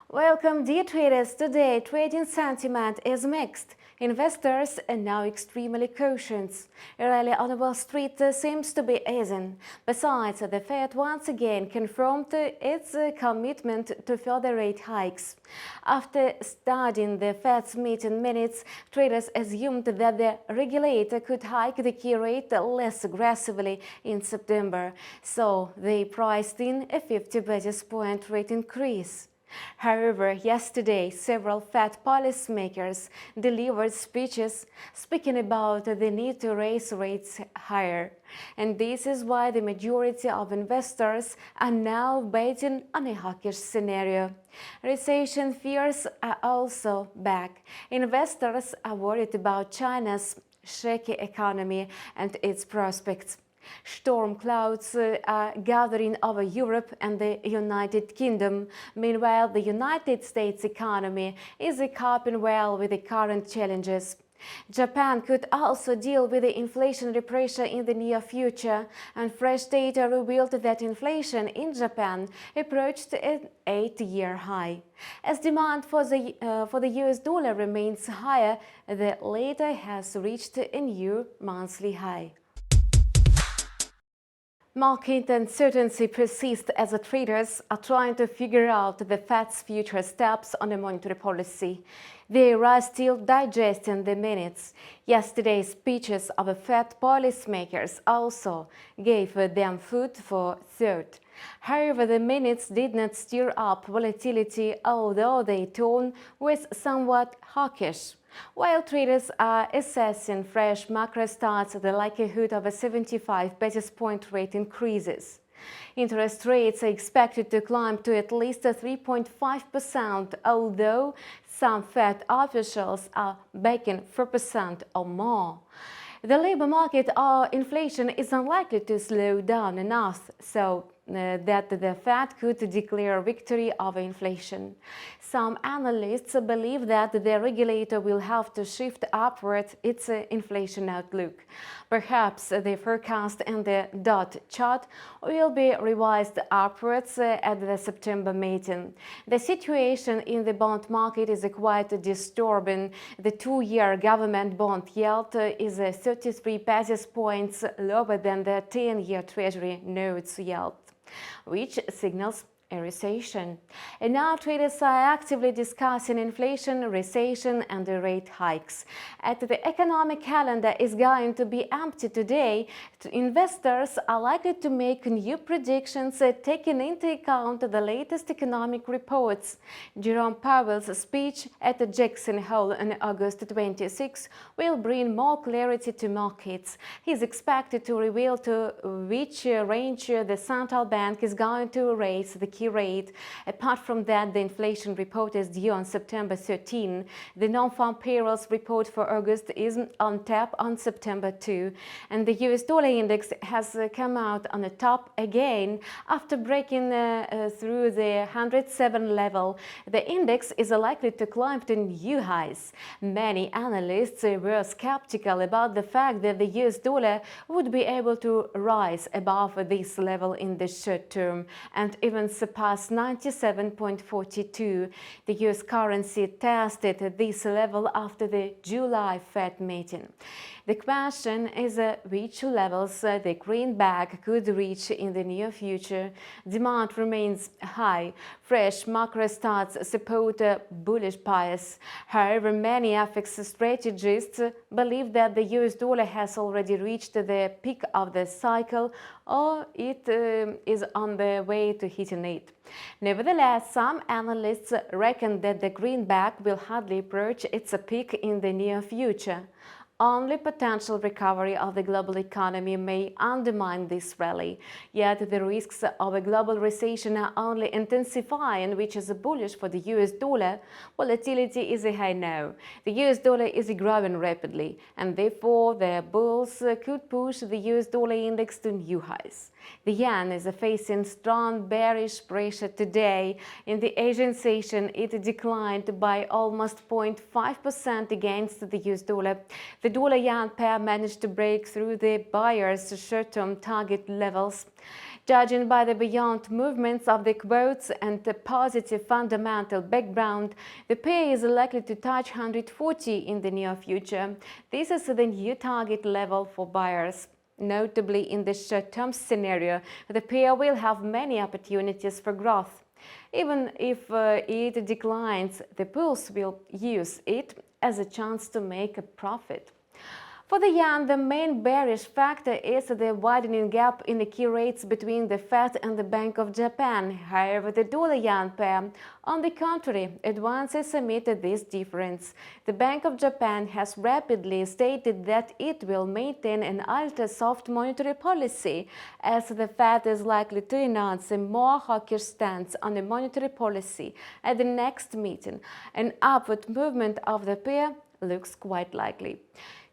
Welcome, dear traders. Today, trading sentiment is mixed. Investors are now extremely cautious. A rally on Wall Street seems to be easing. Besides, the Fed once again confirmed its commitment to further rate hikes. After studying the Fed's meeting minutes, traders assumed that the regulator could hike the key rate less aggressively in September, so they priced in a 50 basis point rate increase. However, yesterday, several Fed policymakers delivered speeches speaking about the need to raise rates higher. And this is why the majority of investors are now betting on a hawkish scenario. Recession fears are also back. Investors are worried about China's shaky economy and its prospects. Storm clouds are gathering over Europe and the United Kingdom. Meanwhile, the United States economy is coping well with the current challenges. Japan could also deal with the inflationary pressure in the near future, and fresh data revealed that inflation in Japan approached an 8-year high. As demand for the US dollar remains higher, the latter has reached a new monthly high. Market uncertainty persists as the traders are trying to figure out the Fed's future steps on the monetary policy. They are still digesting the minutes. Yesterday's speeches of the Fed policymakers also gave them food for thought. However, the minutes did not stir up volatility, although their tone was somewhat hawkish. While traders are assessing fresh macro stats, the likelihood of a 75 basis point rate increases. Interest rates are expected to climb to at least 3.5%, although some Fed officials are backing 4% or more. The labor market or inflation is unlikely to slow down enough so that the Fed could declare victory over inflation. Some analysts believe that the regulator will have to shift upward its inflation outlook. Perhaps the forecast and the dot chart will be revised upwards at the September meeting. The situation in the bond market is quite disturbing. The 2-year government bond yield is 33 basis points lower than the 10-year Treasury notes yield, which signals a recession. And now traders are actively discussing inflation, recession and the rate hikes. As the economic calendar is going to be empty today, investors are likely to make new predictions taking into account the latest economic reports. Jerome Powell's speech at Jackson Hole on August 26 will bring more clarity to markets. He is expected to reveal to which range the central bank is going to raise the key rate. Apart from that, the inflation report is due on September 13. The non-farm payrolls report for August is on tap on September 2. And the US dollar index has come out on the top again after breaking through the 107 level. The index is likely to climb to new highs. Many analysts were skeptical about the fact that the US dollar would be able to rise above this level in the short term and even surpass 97.42. The US currency tested this level after the July Fed meeting. The question is which levels the greenback could reach in the near future. Demand remains high. Fresh macro stats support a bullish bias. However, many FX strategists believe that the US dollar has already reached the peak of the cycle, or it is on the way to hitting it. Nevertheless, some analysts reckon that the greenback will hardly approach its peak in the near future. Only potential recovery of the global economy may undermine this rally. Yet the risks of a global recession are only intensifying, which is bullish for the US dollar. Volatility is high now. The US dollar is growing rapidly, and therefore the bulls could push the US dollar index to new highs. The yen is facing strong bearish pressure today. In the Asian session, it declined by almost 0.5% against the US dollar. The dollar-yen pair managed to break through the buyers' short-term target levels. Judging by the beyond movements of the quotes and the positive fundamental background, the pair is likely to touch 140 in the near future. This is the new target level for buyers. Notably, in the short-term scenario, the pair will have many opportunities for growth. Even if it declines, the bulls will use it as a chance to make a profit. For the yen, the main bearish factor is the widening gap in the key rates between the Fed and the Bank of Japan. However, the dollar-yen pair, on the contrary, advances amid this difference. The Bank of Japan has rapidly stated that it will maintain an ultra-soft monetary policy, as the Fed is likely to announce a more hawkish stance on the monetary policy at the next meeting. An upward movement of the pair looks quite likely.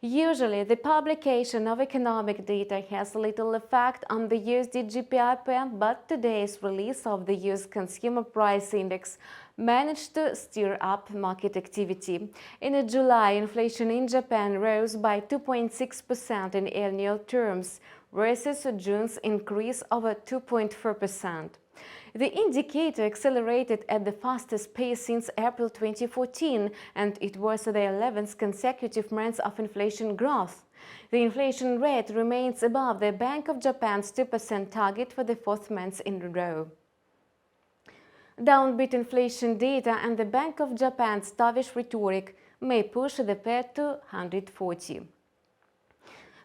Usually, the publication of economic data has little effect on the USD JPY pair, but today's release of the US Consumer Price Index managed to stir up market activity. In July, inflation in Japan rose by 2.6% in annual terms, versus June's increase of 2.4%. The indicator accelerated at the fastest pace since April 2014, and it was the 11th consecutive month of inflation growth. The inflation rate remains above the Bank of Japan's 2% target for the fourth month in a row. Downbeat inflation data and the Bank of Japan's dovish rhetoric may push the pair to 140.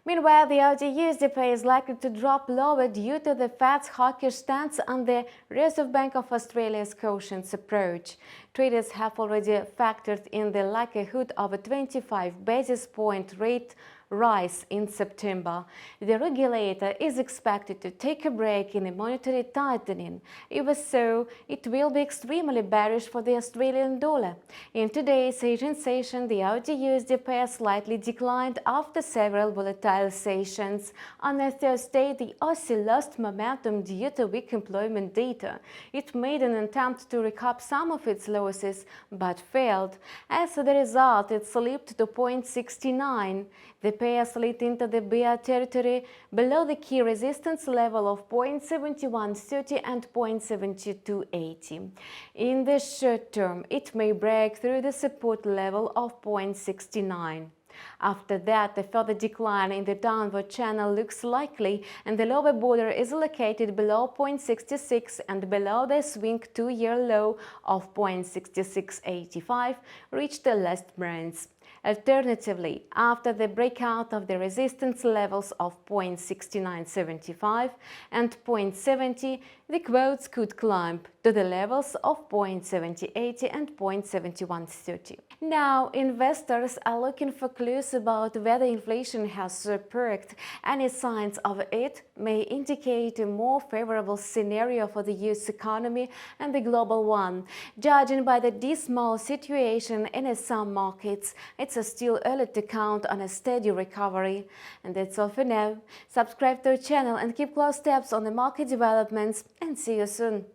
Meanwhile, the AUD-USD pair is likely to drop lower due to the Fed's hawkish stance on the Reserve Bank of Australia's cautious approach. Traders have already factored in the likelihood of a 25 basis point rate rise in September. The regulator is expected to take a break in the monetary tightening. If so, it will be extremely bearish for the Australian dollar. In today's Asian session, the AUD-USD pair slightly declined after several volatile sessions. On Thursday, the Aussie lost momentum due to weak employment data. It made an attempt to recoup some of its losses, but failed. As a result, it slipped to 0.69. The pair slid into the bear territory below the key resistance level of 0.7130 and 0.7280. In the short term, it may break through the support level of 0.69. After that, a further decline in the downward channel looks likely, and the lower border is located below 0.66 and below the swing 2-year low of 0.6685 reached last month. Alternatively, after the breakout of the resistance levels of 0.6975 and 0.70, the quotes could climb to the levels of 0.7080 and 0.7130. Now, investors are looking for clues about whether inflation has perked. Any signs of it may indicate a more favorable scenario for the US economy and the global one. Judging by the dismal situation in some markets, it's still early to count on a steady recovery. And that's all for now. Subscribe to our channel and keep close tabs on the market developments, and see you soon.